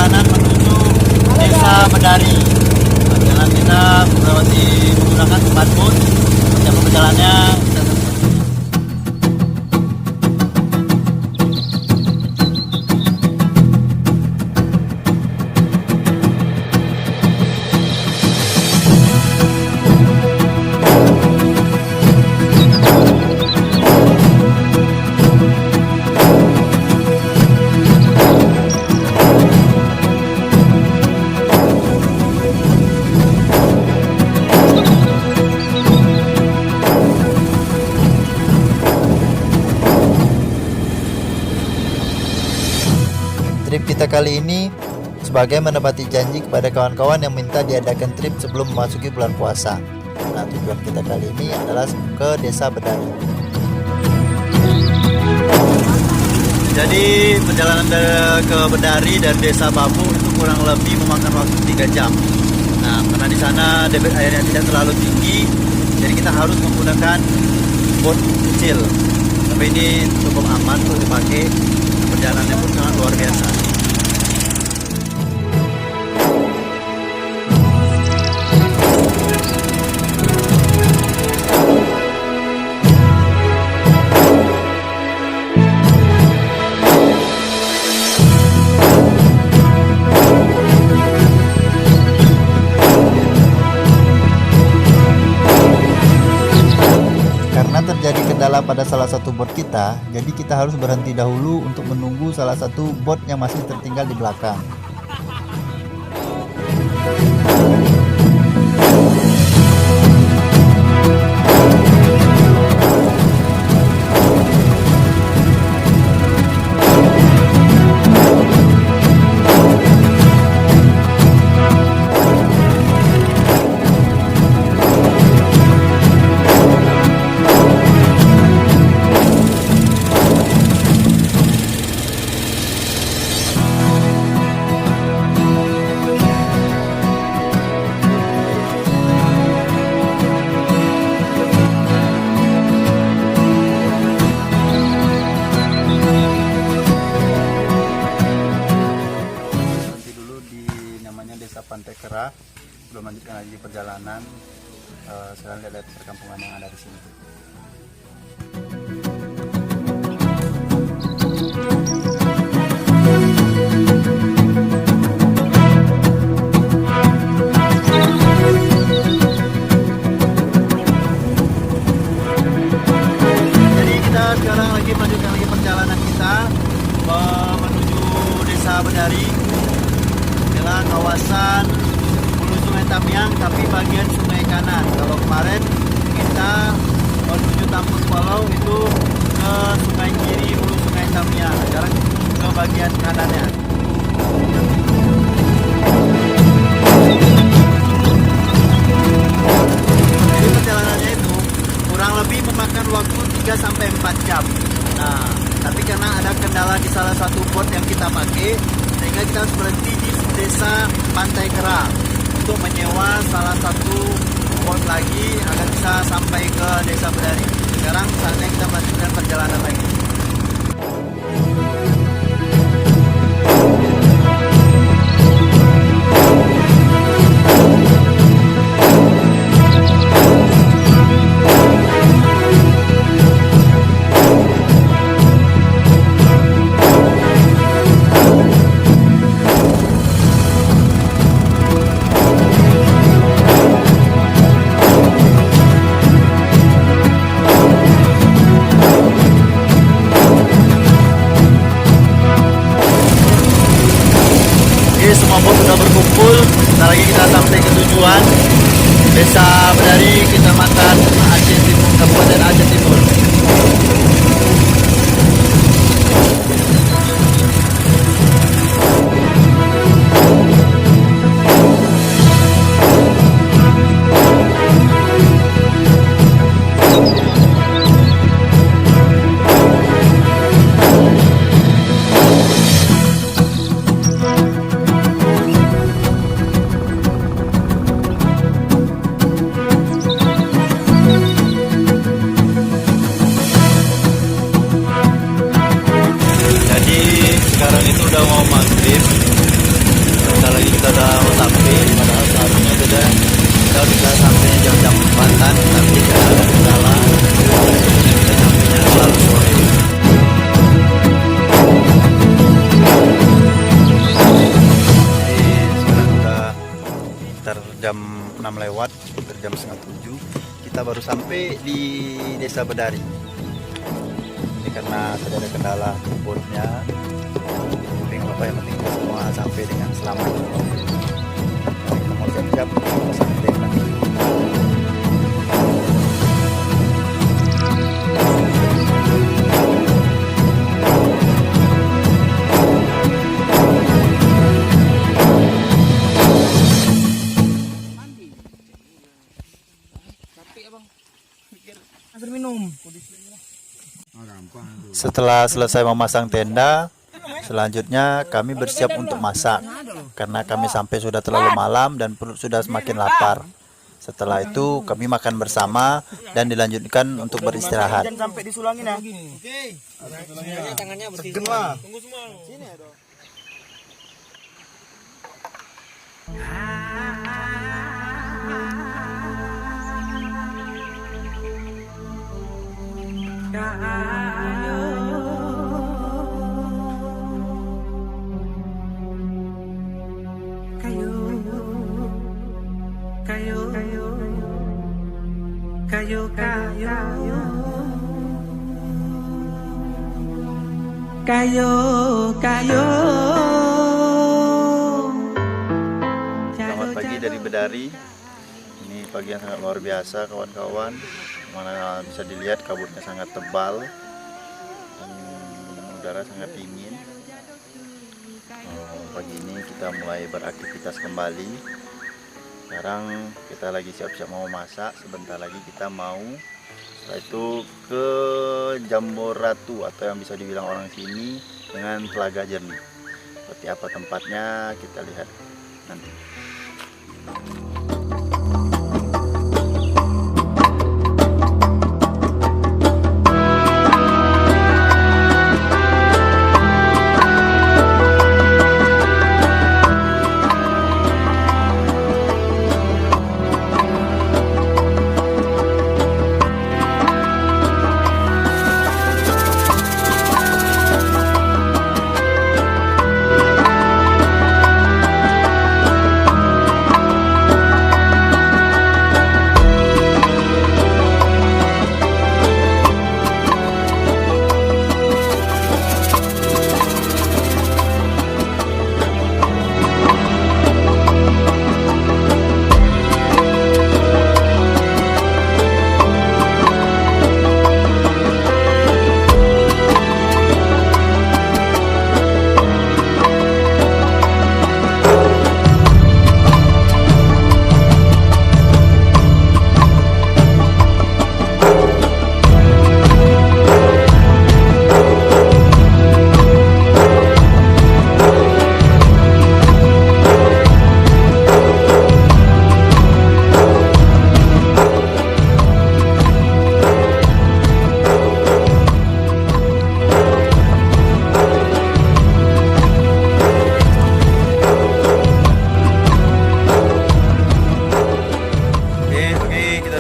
perjalanan menuju Desa Bedari. Perjalanan kita melewati menggunakan 4 boot. Setiap perjalanannya kita Trip kita kali ini sebagai menepati janji kepada kawan-kawan yang minta diadakan trip sebelum memasuki bulan puasa. Nah, tujuan kita kali ini adalah ke Desa Bedari. Jadi perjalanan ke Bedari dan Desa Babu itu kurang lebih memakan waktu 3 jam. Nah, karena di sana debit airnya tidak terlalu tinggi, jadi kita harus menggunakan boat kecil. Tapi ini cukup aman untuk dipakai. Perjalanannya pun sangat luar biasa. Karena terjadi kendala pada salah satu bot kita, jadi kita harus berhenti dahulu untuk menunggu salah satu bot yang masih tertinggal di belakang. Desa Pantai Kerah, belum lanjutkan lagi perjalanan. Sekarang lihat perkampungan yang ada di sini. Jadi kita sekarang lagi melanjutkan lagi perjalanan kita menuju Desa Bedari. Inilah kawasan hulu Sungai Tamiang, tapi bagian sungai kanan. Kalau kemarin kita menuju Tampung Pulau itu ke sungai kiri hulu Sungai Tamiang. Sekarang ke bagian kanannya. Jadi perjalanannya itu kurang lebih memakan waktu 3-4 jam. Nah, tapi karena ada kendala di salah satu boat yang kita pakai, sehingga kita harus berhenti di Desa Pantai Kerah untuk menyewa salah satu boat lagi agar bisa sampai ke Desa Bedari. Sekarang saatnya kita melanjutkan perjalanan lagi. Semua bot sudah berkumpul. Sebentar lagi kita sampai ke tujuan Desa Bedari, Kecamatan Aceh Timur, Kabupaten Aceh Timur. baru sampai di Desa Bedari. Ini karena sudah ada kendala botnya. Tapi nggak apa-apa, yang penting kita semua sampai dengan selamat. Kita mau siap-siap pasang tenda. Setelah selesai memasang tenda, selanjutnya kami bersiap untuk masak karena kami sampai sudah terlalu malam dan perut sudah semakin lapar. Setelah itu kami makan bersama dan dilanjutkan untuk beristirahat. Sampai disulangin ya. Oke. Tangannya bersih. Tunggu semua. Sini ya, Dok. Selamat pagi dari Bedari. Ini pagi yang sangat luar biasa kawan-kawan. Mana bisa dilihat kabutnya sangat tebal dan udara sangat dingin. Pagi ini kita mulai beraktivitas kembali. Sekarang kita lagi siap-siap mau masak. Sebentar lagi kita mau setelah itu ke Jamboratu atau yang bisa dibilang orang sini dengan Telaga Jernih. Seperti apa tempatnya kita lihat nanti.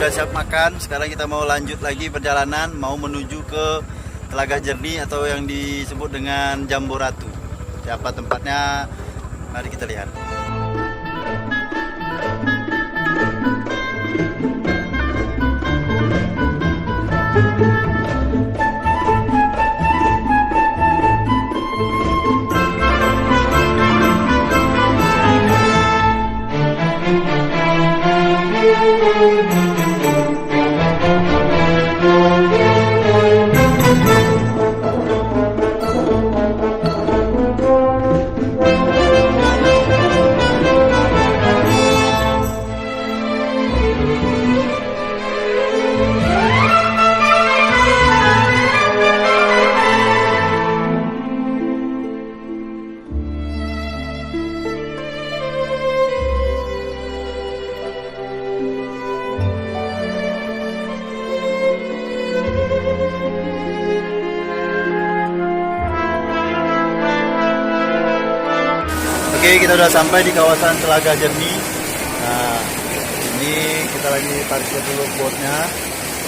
Siap makan. Sekarang kita mau lanjut lagi perjalanan, mau menuju ke Telaga Jernih atau yang disebut dengan Jamboratu. Siapa tempatnya? Mari kita lihat. Oke, kita sudah sampai di kawasan Telaga Jernih. Nah, ini kita lagi parkir dulu botnya.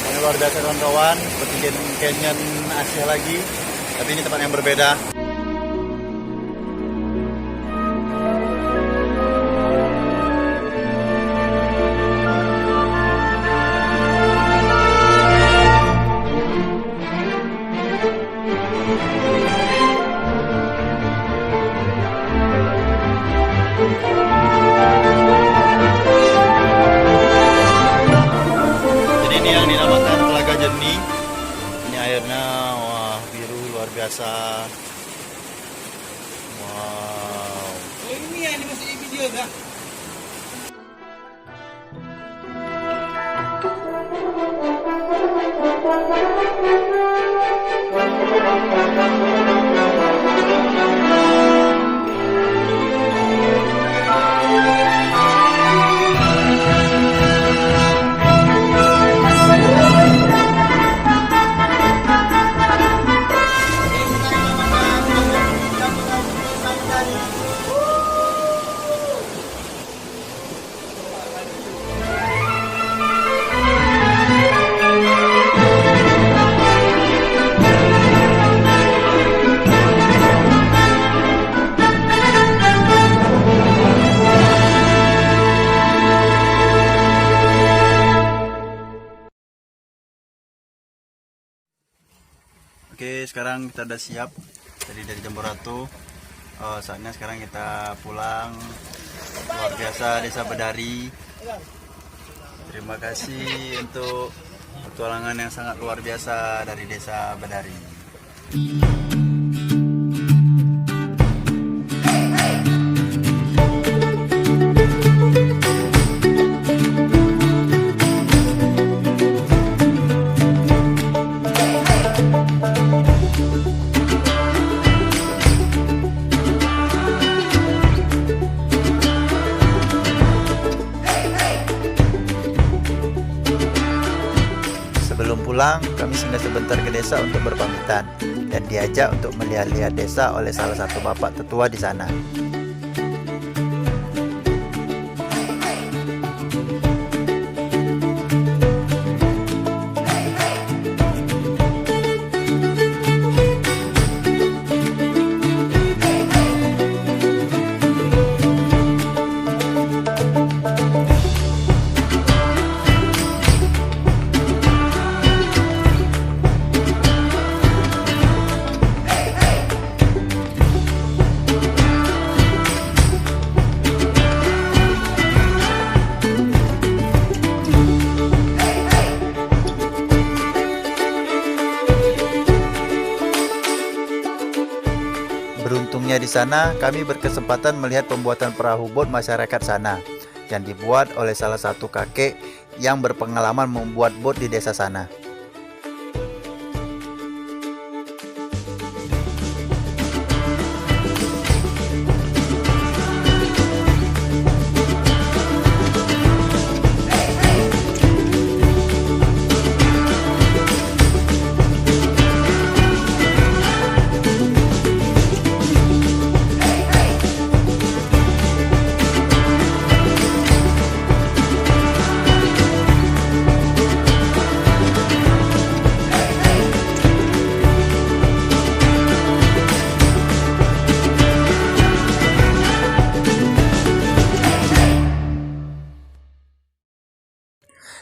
Ini luar biasa kawan-kawan, seperti Canyon Asia lagi. Tapi ini tempat yang berbeda. airnya, wah biru luar biasa. Wow. Oh ini ya, ini masih video kah? Oke, sekarang kita udah siap dari Jambu Ratu. Saatnya sekarang kita pulang. Luar biasa Desa Bedari. Terima kasih untuk petualangan yang sangat luar biasa dari Desa Bedari. Sebelum pulang, kami singgah sebentar ke desa untuk berpamitan dan diajak untuk melihat-lihat desa oleh salah satu bapak tetua di sana. Beruntungnya di sana, kami berkesempatan melihat pembuatan perahu bot masyarakat sana yang dibuat oleh salah satu kakek yang berpengalaman membuat bot di desa sana.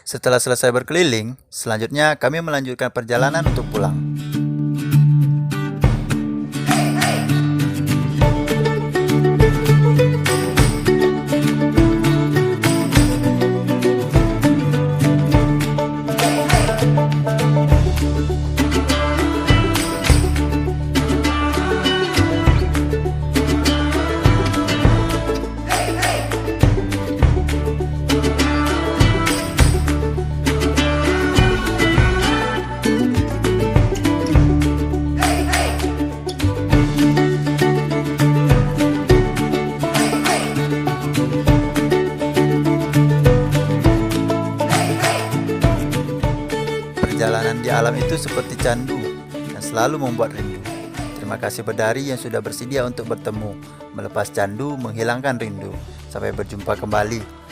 Setelah selesai berkeliling, selanjutnya kami melanjutkan perjalanan untuk pulang. Perjalanan di alam itu seperti candu dan selalu membuat rindu. Terima kasih Bedari yang sudah bersedia untuk bertemu, melepas candu, menghilangkan rindu. Sampai berjumpa kembali.